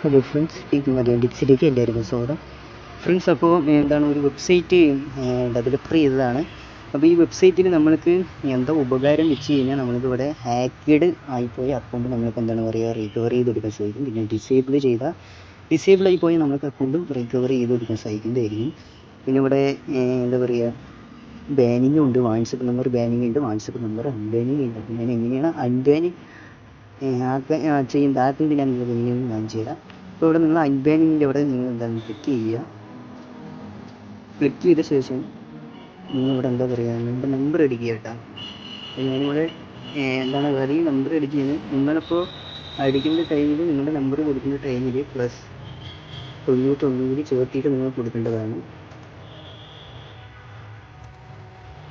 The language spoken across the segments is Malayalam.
ഹലോ ഫ്രണ്ട്സ്, ഇത് മലയാളം ടിപ്സിലേക്ക് എല്ലാവർക്കും സ്വാഗതം. ഫ്രണ്ട്സ്, അപ്പോൾ എന്താണ് ഒരു വെബ്സൈറ്റ് ഡെവലപ്പർ ചെയ്തതാണ്. അപ്പോൾ ഈ വെബ്സൈറ്റിൽ നമ്മൾക്ക് എന്താ ഉപകാരം വെച്ച് കഴിഞ്ഞാൽ നമ്മൾക്കിവിടെ ഹാക്കഡ് ആയിപ്പോയ അക്കൗണ്ട് നമ്മൾക്ക് എന്താണ് പറയുക റിക്കവർ ചെയ്തെടുക്കാൻ സാധിക്കും. പിന്നെ ഡിസേബിൾ ആയിപ്പോയി നമ്മൾക്ക് അക്കൗണ്ടും റിക്കവർ ചെയ്തെടുക്കാൻ സാധിക്കുന്നതായിരിക്കും. പിന്നെ ഇവിടെ എന്താ പറയുക ബാനിങ്ങും ഉണ്ട്. വാട്സപ്പ് നമ്പർ ബാനിങ് ഉണ്ട്, വാട്സപ്പ് നമ്പർ അൺബാനിങ് ഉണ്ട്. പിന്നെ എങ്ങനെയാണ് അൺബാനിങ് ചെയ്യുന്നത് ആദ്യം ഞാൻ കാണിച്ചു തരാം. അപ്പോൾ ഇവിടെ നിങ്ങൾ അൺബാനിങ്ങിൻ്റെ ഇവിടെ നിങ്ങൾ എന്താണ് ക്ലിക്ക് ചെയ്യുക. ക്ലിക്ക് ചെയ്ത ശേഷം നിങ്ങളിവിടെ എന്താ പറയുക നിങ്ങളുടെ നമ്പർ അടിക്കുക കേട്ടോ. ഞാനിവിടെ എന്താണ് വേറെ നമ്പർ അടിക്കുന്നത്. നിങ്ങളിപ്പോൾ അടിക്കുന്ന ടൈമിൽ നിങ്ങളുടെ നമ്പർ കൊടുക്കുന്ന ടൈമിൽ +91 ചേർത്തിട്ട് നിങ്ങൾ കൊടുക്കേണ്ടതാണ്.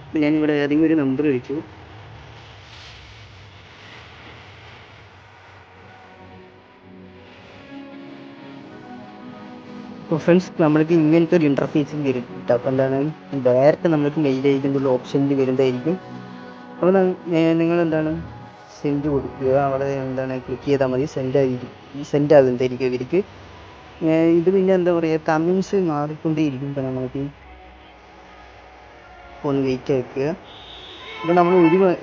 അപ്പോൾ ഞാനിവിടെ ഏതെങ്കിലും ഒരു നമ്പർ അടിച്ചു. അപ്പോൾ ഫ്രണ്ട്സ്, നമ്മൾക്ക് ഇങ്ങനത്തെ ഒരു ഇൻ്റർഫേസിൽ വരും. അപ്പോൾ എന്താണ് ഡയറക്റ്റ് നമ്മൾക്ക് മെയിൽ അയക്കേണ്ടുള്ള ഓപ്ഷനിൽ വരുന്നതായിരിക്കും. അപ്പോൾ നിങ്ങൾ എന്താണ് സെൻഡ് കൊടുക്കുക. അവിടെ എന്താണ് ക്ലിക്ക് ചെയ്താൽ മതി. സെൻഡ് ആകുന്നതായിരിക്കും ഇവർക്ക്. ഇത് പിന്നെ എന്താ പറയുക കമൻസ് മാറിക്കൊണ്ടേയിരിക്കും. ഇപ്പോൾ നമ്മൾക്ക് ഒന്ന് വെയിറ്റ് ആക്കുക. ഇപ്പോൾ നമ്മൾ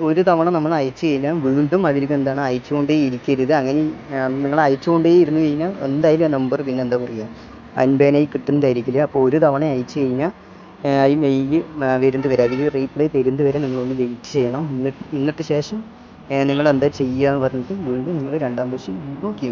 ഒരു തവണ നമ്മൾ അയച്ചു കഴിഞ്ഞാൽ വീണ്ടും അവർക്ക് എന്താണ് അയച്ചുകൊണ്ടേ ഇരിക്കരുത്. അങ്ങനെ നിങ്ങൾ അയച്ചുകൊണ്ടേ ഇരുന്ന് കഴിഞ്ഞാൽ എന്തായാലും ആ നമ്പർ പിന്നെ എന്താ പറയുക അൺബാനായി കിട്ടുന്നതായിരിക്കില്ല. അപ്പോൾ ഒരു തവണ അയച്ചു കഴിഞ്ഞാൽ ഈ മെയിൽ വരുന്നത് വരെ അതിൽ റീപ്ലൈ തരുന്നത് വരെ നിങ്ങളൊന്ന് വെയിറ്റ് ചെയ്യണം. എന്നിട്ട് ശേഷം നിങ്ങൾ എന്താ ചെയ്യുക എന്ന് പറഞ്ഞിട്ട് വീണ്ടും നിങ്ങൾ രണ്ടാം പ്രാവശ്യം നോക്കി.